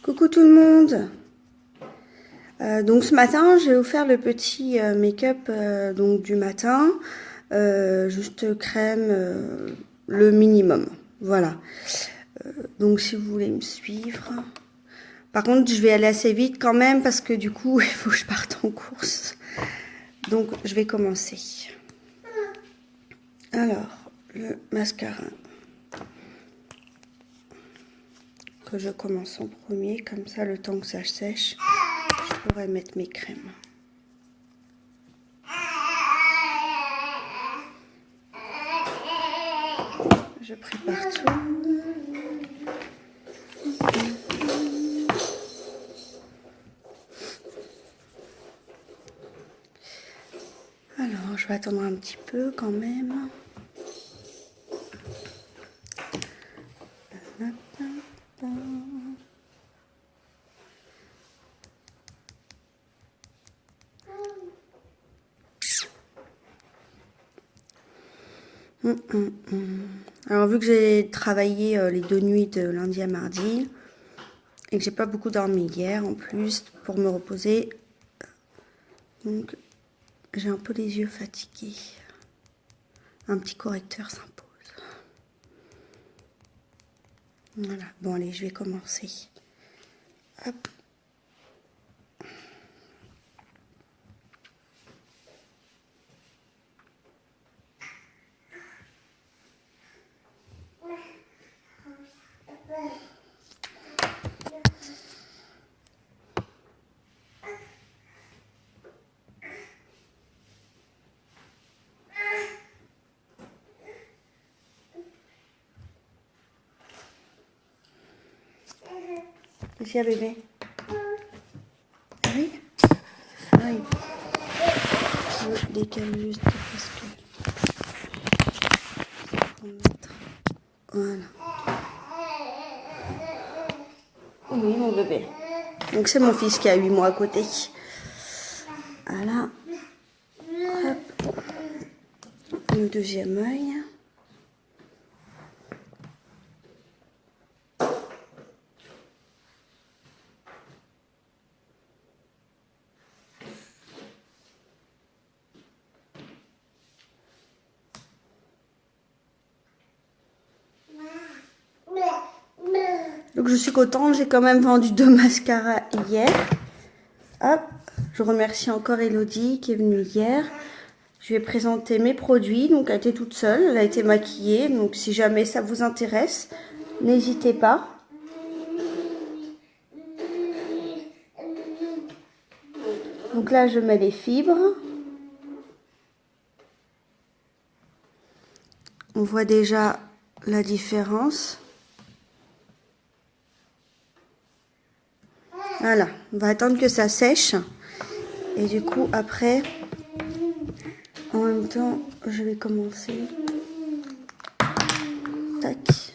Coucou tout le monde. Donc ce matin, j'ai offert le petit make-up donc du matin, juste crème, le minimum. Voilà. Donc si vous voulez me suivre. Par contre, je vais aller assez vite quand même parce que du coup, il faut que je parte en course. Donc je vais commencer. Alors, le mascara. Que je commence en premier, comme ça le temps que ça sèche, je pourrais mettre mes crèmes. Je prépare tout. Alors, je vais attendre un petit peu quand même. Alors, vu que j'ai travaillé les 2 nuits de lundi à mardi et que j'ai pas beaucoup dormi hier en plus pour me reposer, donc j'ai un peu les yeux fatigués. Un petit correcteur s'impose. Voilà, bon allez, je vais commencer. Hop. Qu'est-ce qu'il y a, bébé? Oui. Oui. Je décale juste parce que... Voilà. Oui, mon bébé. Donc c'est mon fils qui a 8 mois à côté. Voilà. Hop. Le deuxième œil. Donc je suis contente, j'ai quand même vendu 2 mascaras hier. Hop, je remercie encore Elodie qui est venue hier. Je lui ai présenté mes produits, donc elle était toute seule, elle a été maquillée. Donc si jamais ça vous intéresse, n'hésitez pas. Donc là je mets les fibres. On voit déjà la différence. Voilà, on va attendre que ça sèche. Et du coup, après, en même temps, je vais commencer. Tac.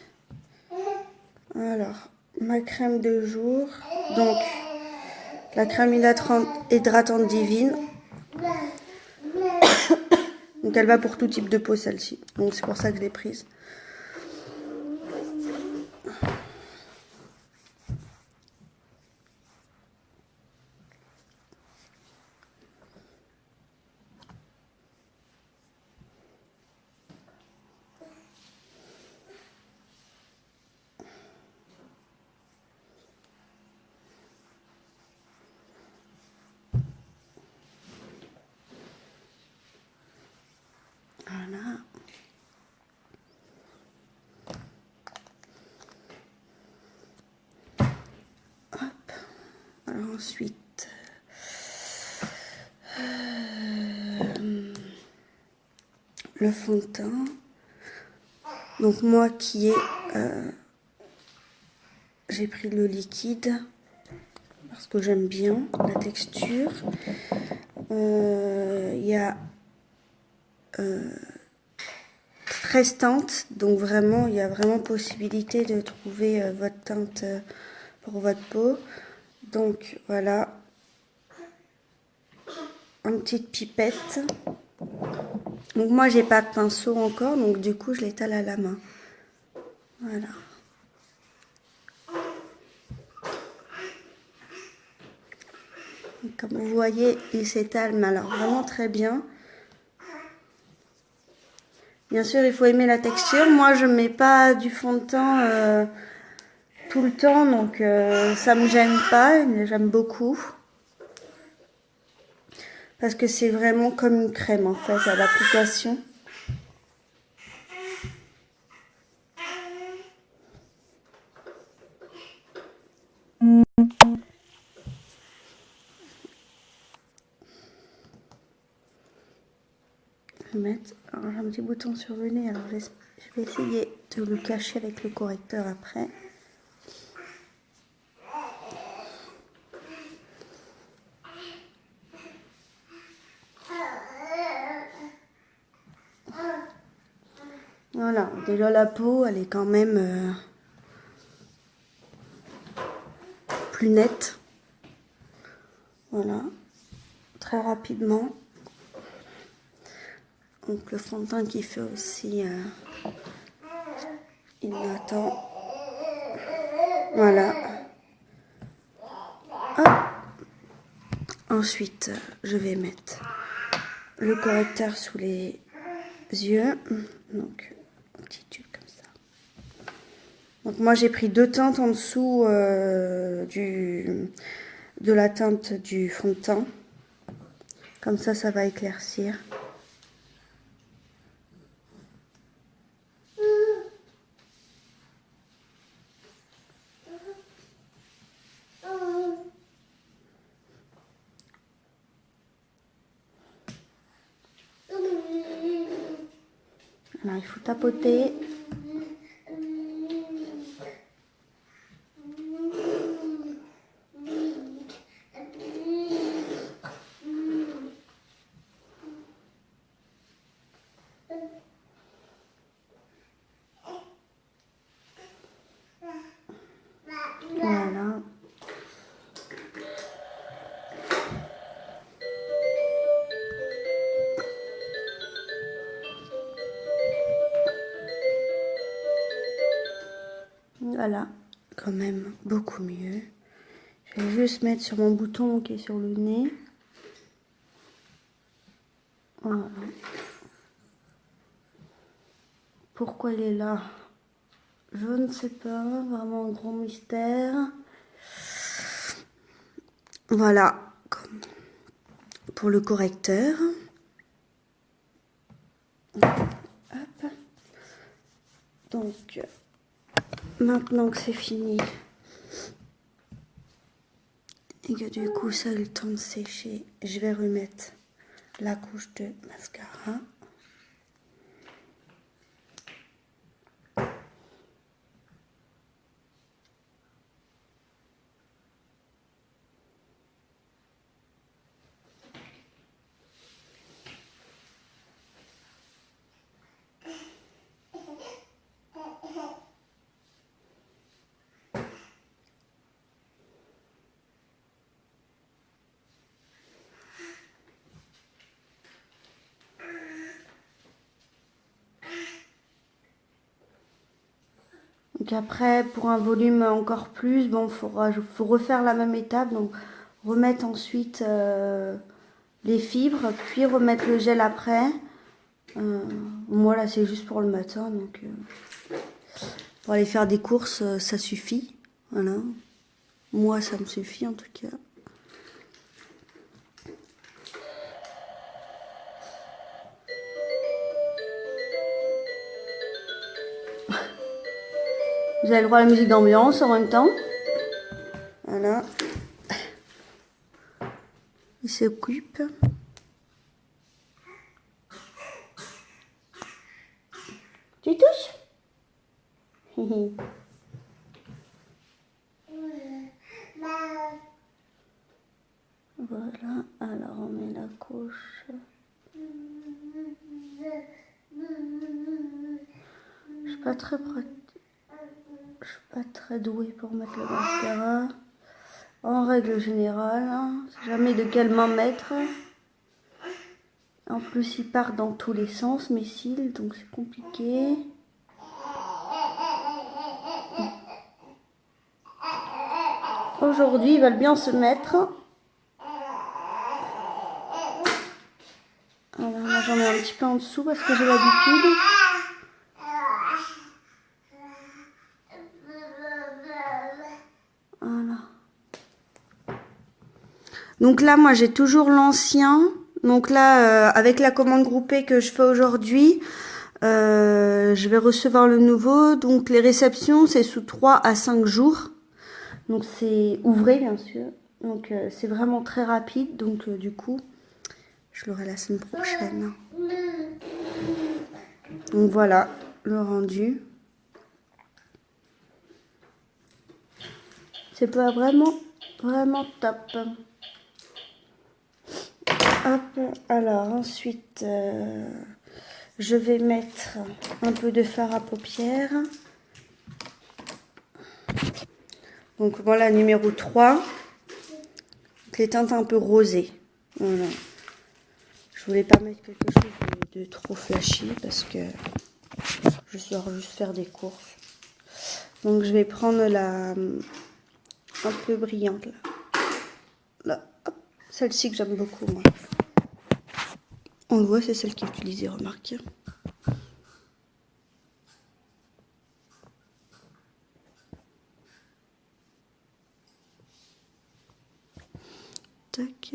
Alors, ma crème de jour. Donc, la crème hydratante divine. Donc, elle va pour tout type de peau, celle-ci. Donc, c'est pour ça que je l'ai prise. Voilà. Hop. Alors ensuite, le fond de teint. Donc moi qui j'ai pris le liquide parce que j'aime bien la texture. Il y a 13 teintes, donc vraiment il y a vraiment possibilité de trouver votre teinte pour votre peau. Donc voilà, une petite pipette. Donc moi j'ai pas de pinceau encore, donc du coup je l'étale à la main. Voilà. Comme vous voyez, il s'étale, mais alors vraiment très bien. Bien sûr, il faut aimer la texture. Moi, je ne mets pas du fond de teint tout le temps, donc ça me gêne pas. J'aime beaucoup. Parce que c'est vraiment comme une crème, en fait, à l'application. Alors j'ai un petit bouton sur le nez, alors je vais essayer de le cacher avec le correcteur après. Voilà, déjà la peau, elle est quand même plus nette. Voilà, très rapidement. Donc le fond de teint qui fait aussi, il attend. Voilà. Hop. Ensuite, je vais mettre le correcteur sous les yeux. Donc, un petit tube comme ça. Donc moi j'ai pris 2 teintes en dessous de la teinte du fond de teint. Comme ça va éclaircir. Alors il faut tapoter. Voilà. Voilà, quand même beaucoup mieux. Je vais juste mettre sur mon bouton qui est sur le nez. Voilà. Pourquoi il est là? Je ne sais pas, vraiment un gros mystère. Voilà, comme pour le correcteur. Hop. Donc, maintenant que c'est fini, et que du coup ça a eu le temps de sécher, je vais remettre la couche de mascara. Donc après, pour un volume encore plus, bon, faut refaire la même étape, donc remettre ensuite les fibres, puis remettre le gel après. Moi là c'est juste pour le matin, donc pour aller faire des courses, ça suffit. Voilà. Moi ça me suffit en tout cas. Vous avez le droit à la musique d'ambiance en même temps. Voilà. Il s'occupe. Tu touches? Voilà, alors on met la couche. Je suis pas très douée pour mettre le mascara. En règle générale, hein, je sais jamais de quelle main mettre. En plus, il part dans tous les sens, mes cils, donc c'est compliqué. Aujourd'hui, ils veulent bien se mettre. j'en ai un petit peu en dessous parce que j'ai l'habitude. Voilà. Donc là, moi, j'ai toujours l'ancien. Donc là, avec la commande groupée que je fais aujourd'hui, je vais recevoir le nouveau. Donc les réceptions, c'est sous 3 à 5 jours. Donc c'est ouvré, bien sûr. Donc c'est vraiment très rapide. Donc du coup, je l'aurai la semaine prochaine. Donc voilà, le rendu. C'est pas vraiment top. Hop, alors ensuite, je vais mettre un peu de fard à paupières. Donc voilà, numéro 3. Donc, les teintes un peu rosées. Voilà. Je voulais pas mettre quelque chose de trop flashy parce que je sors juste faire des courses. Donc je vais prendre la un peu brillante là. Celle-ci que j'aime beaucoup moi. On le voit, c'est celle qui est utilisée, remarquez. Tac.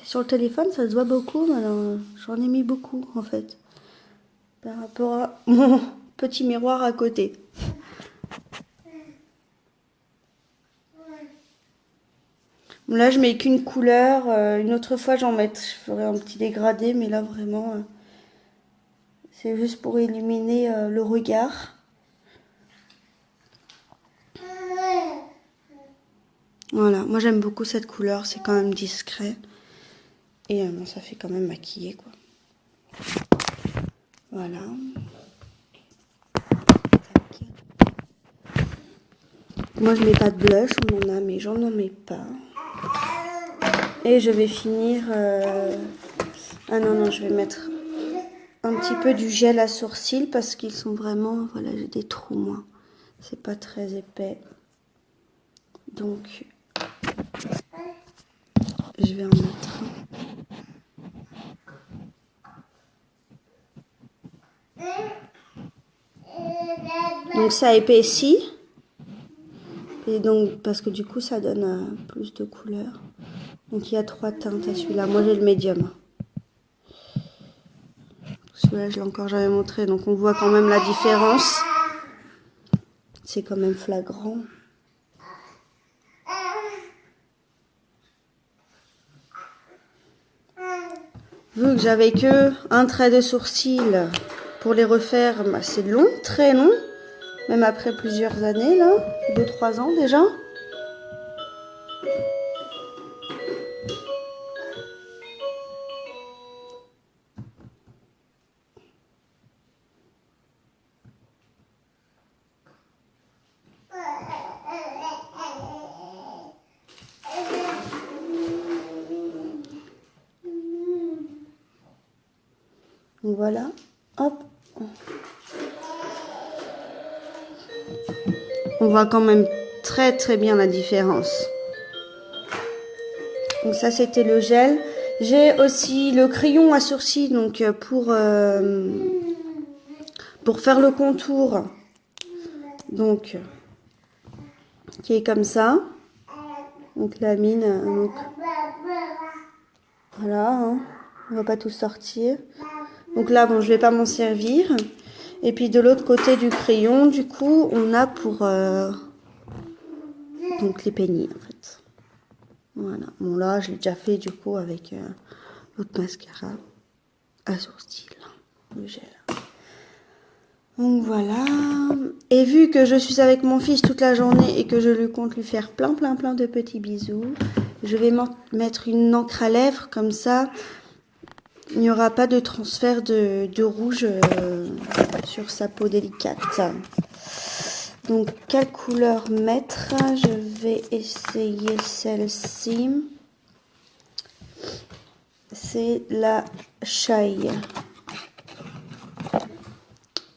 Sur le téléphone, ça se voit beaucoup, mais alors j'en ai mis beaucoup en fait. Par rapport à mon petit miroir à côté. Là, je mets qu'une couleur. Une autre fois, je ferai un petit dégradé, mais là, vraiment, c'est juste pour illuminer le regard. Voilà, moi j'aime beaucoup cette couleur, c'est quand même discret. Et ça fait quand même maquiller, quoi. Voilà. Moi, je mets pas de blush, on en a, mais j'en mets pas. Et je vais finir... Ah non, je vais mettre un petit peu du gel à sourcils parce qu'ils sont vraiment... Voilà, j'ai des trous, moi. C'est pas très épais. Donc, je vais en mettre un. Donc, ça épaissit. Et donc, parce que du coup, ça donne plus de couleur. Donc, il y a 3 teintes à celui-là. Moi, j'ai le médium. Celui-là, je l'ai encore jamais montré. Donc, on voit quand même la différence. C'est quand même flagrant. Vu que j'avais que un trait de sourcil pour les refaire, bah, c'est long, très long. Même après plusieurs années, là. 2-3 ans déjà. Donc voilà, hop. On voit quand même très très bien la différence. Donc ça c'était le gel. J'ai aussi le crayon à sourcils donc pour faire le contour. Donc qui est comme ça. Donc la mine. Donc, voilà, hein, on va pas tout sortir. Donc là bon je vais pas m'en servir. Et puis de l'autre côté du crayon, du coup, on a pour donc les peignets en fait. Voilà. Bon là, je l'ai déjà fait du coup avec l'autre mascara à sourcils, le gel. Donc voilà. Et vu que je suis avec mon fils toute la journée et que je lui compte lui faire plein de petits bisous, je vais mettre une encre à lèvres comme ça. Il n'y aura pas de transfert de rouge sur sa peau délicate. Donc, quelle couleur mettre? Je vais essayer celle-ci. C'est la Shy.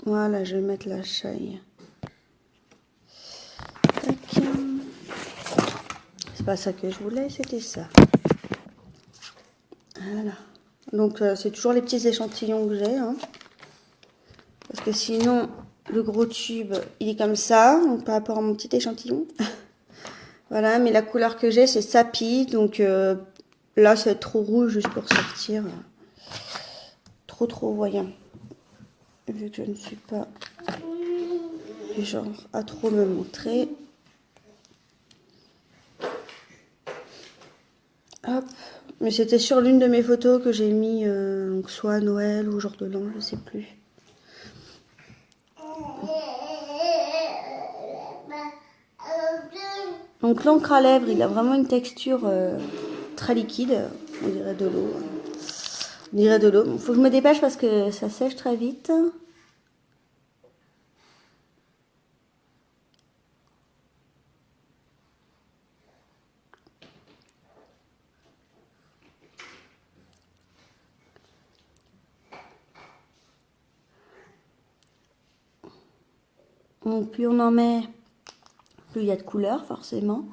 Voilà, je vais mettre la Shy. C'est pas ça que je voulais, c'était ça. Voilà. Donc c'est toujours les petits échantillons que j'ai. Hein. Parce que sinon, le gros tube, il est comme ça. Donc par rapport à mon petit échantillon. Voilà, mais la couleur que j'ai, c'est Sapi. Donc là, c'est trop rouge juste pour sortir. Trop voyant. Vu que je ne suis pas du genre à trop me montrer. Hop. Mais c'était sur l'une de mes photos que j'ai mis donc soit à Noël ou jour de l'an, je sais plus. Donc l'encre à lèvres, il a vraiment une texture très liquide. On dirait de l'eau. On dirait de l'eau. Il faut que je me dépêche parce que ça sèche très vite. Donc plus on en met, plus il y a de couleurs forcément.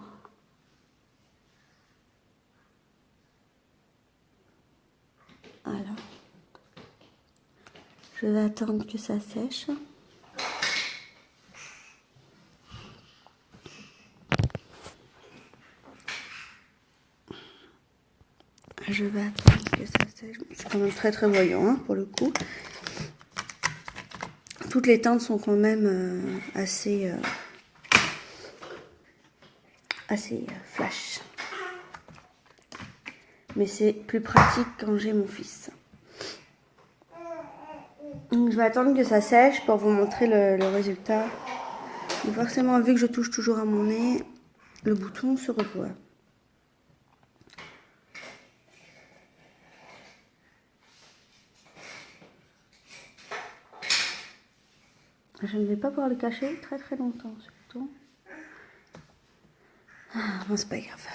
Alors, je vais attendre que ça sèche. Je vais attendre que ça sèche. C'est quand même très voyant hein, pour le coup. Toutes les teintes sont quand même assez flash. Mais c'est plus pratique quand j'ai mon fils. Donc je vais attendre que ça sèche pour vous montrer le résultat. Donc forcément, vu que je touche toujours à mon nez, le bouton se revoit. Je ne vais pas pouvoir le cacher très longtemps, surtout. Ah, bon, c'est pas grave.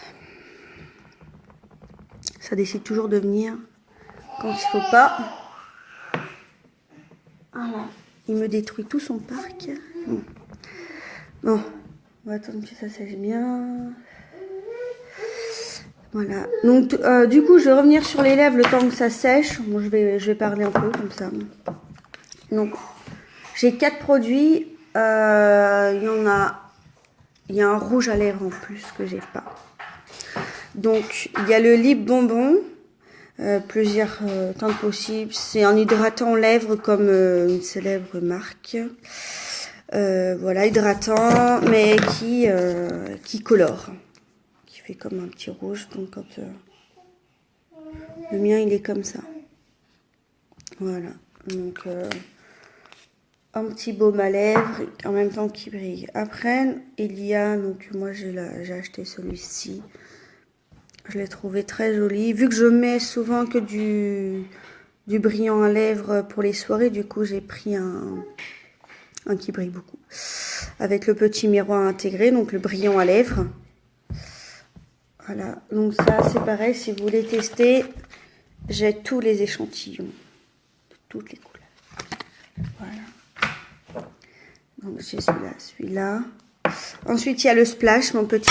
Ça décide toujours de venir quand il faut pas. Voilà. Il me détruit tout son parc. Bon, on va attendre que ça sèche bien. Voilà. Donc, du coup, je vais revenir sur les lèvres le temps que ça sèche. Bon, je vais parler un peu comme ça. Donc, j'ai 4 produits. Il y a un rouge à lèvres en plus que j'ai pas. Donc, il y a le lip bonbon. Plusieurs teintes possibles. C'est un hydratant lèvres comme une célèbre marque. Voilà, hydratant, mais qui colore. Qui fait comme un petit rouge. Donc, quand, le mien, il est comme ça. Voilà. Donc, un petit baume à lèvres en même temps qui brille. Après, il y a, donc moi j'ai acheté celui-ci. Je l'ai trouvé très joli. Vu que je mets souvent que du brillant à lèvres pour les soirées, du coup j'ai pris un qui brille beaucoup. Avec le petit miroir intégré, donc le brillant à lèvres. Voilà, donc ça c'est pareil, si vous voulez tester, j'ai tous les échantillons. De toutes les couleurs. Voilà. Donc j'ai celui-là. Ensuite il y a le splash, mon petit.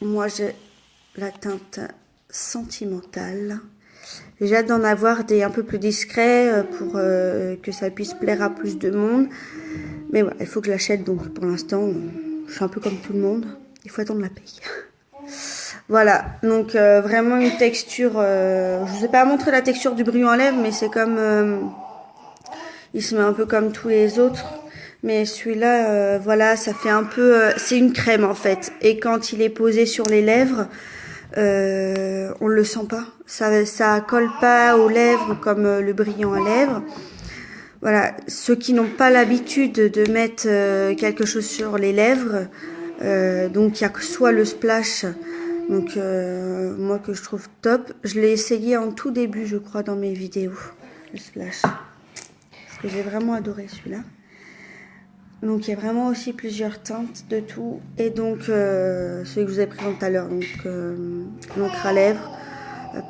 Moi j'ai la teinte sentimentale. J'ai hâte d'en avoir des un peu plus discrets pour que ça puisse plaire à plus de monde. Mais voilà, il faut que je l'achète, donc pour l'instant je suis un peu comme tout le monde. Il faut attendre la paye. Voilà, donc vraiment une texture, je ne vous ai pas montré la texture du brillant à lèvres, mais c'est comme, il se met un peu comme tous les autres. Mais celui-là, voilà, ça fait un peu, c'est une crème en fait. Et quand il est posé sur les lèvres, on le sent pas. Ça colle pas aux lèvres comme le brillant à lèvres. Voilà, ceux qui n'ont pas l'habitude de mettre quelque chose sur les lèvres, donc il y a soit le splash, donc moi que je trouve top. Je l'ai essayé en tout début, je crois, dans mes vidéos, le splash. Parce que j'ai vraiment adoré celui-là. Donc il y a vraiment aussi plusieurs teintes de tout. Et donc celui que je vous ai présenté tout à l'heure, donc l'encre à lèvres,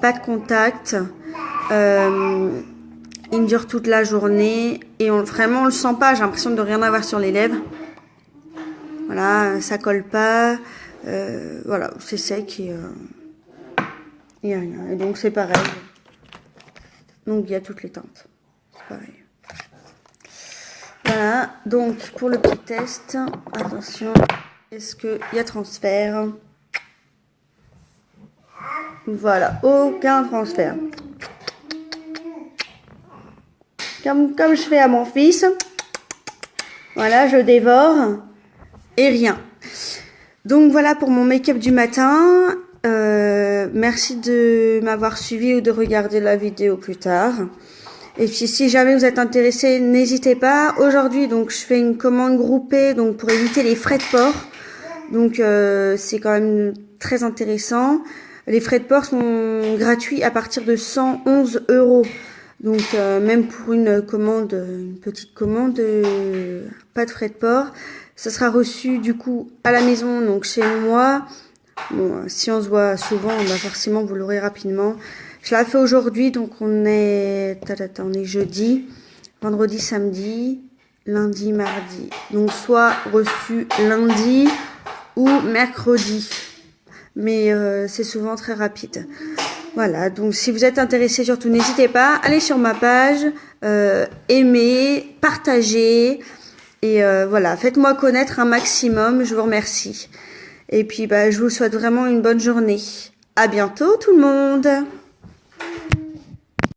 pas de contact, il dure toute la journée et vraiment on le sent pas, j'ai l'impression de rien avoir sur les lèvres. Voilà, ça colle pas, voilà, c'est sec et il n'y a rien. Et donc c'est pareil. Donc il y a toutes les teintes. C'est pareil. Voilà, donc pour le petit test, attention, est-ce qu'il y a transfert? Voilà, aucun transfert. Comme je fais à mon fils. Voilà, je dévore et rien. Donc voilà pour mon make-up du matin. Merci de m'avoir suivi ou de regarder la vidéo plus tard. Et puis si jamais vous êtes intéressé, n'hésitez pas. Aujourd'hui, donc je fais une commande groupée donc pour éviter les frais de port. Donc c'est quand même très intéressant. Les frais de port sont gratuits à partir de 111 €. Donc même pour une commande, une petite commande, pas de frais de port. Ça sera reçu du coup à la maison, donc chez moi. Bon, si on se voit souvent, bah forcément vous l'aurez rapidement. Je l'ai fait aujourd'hui, donc on est jeudi, vendredi, samedi, lundi, mardi. Donc soit reçu lundi ou mercredi. Mais c'est souvent très rapide. Voilà, donc si vous êtes intéressé, surtout n'hésitez pas, allez sur ma page, aimez, partagez, et voilà, faites-moi connaître un maximum, je vous remercie. Et puis bah, je vous souhaite vraiment une bonne journée. À bientôt tout le monde!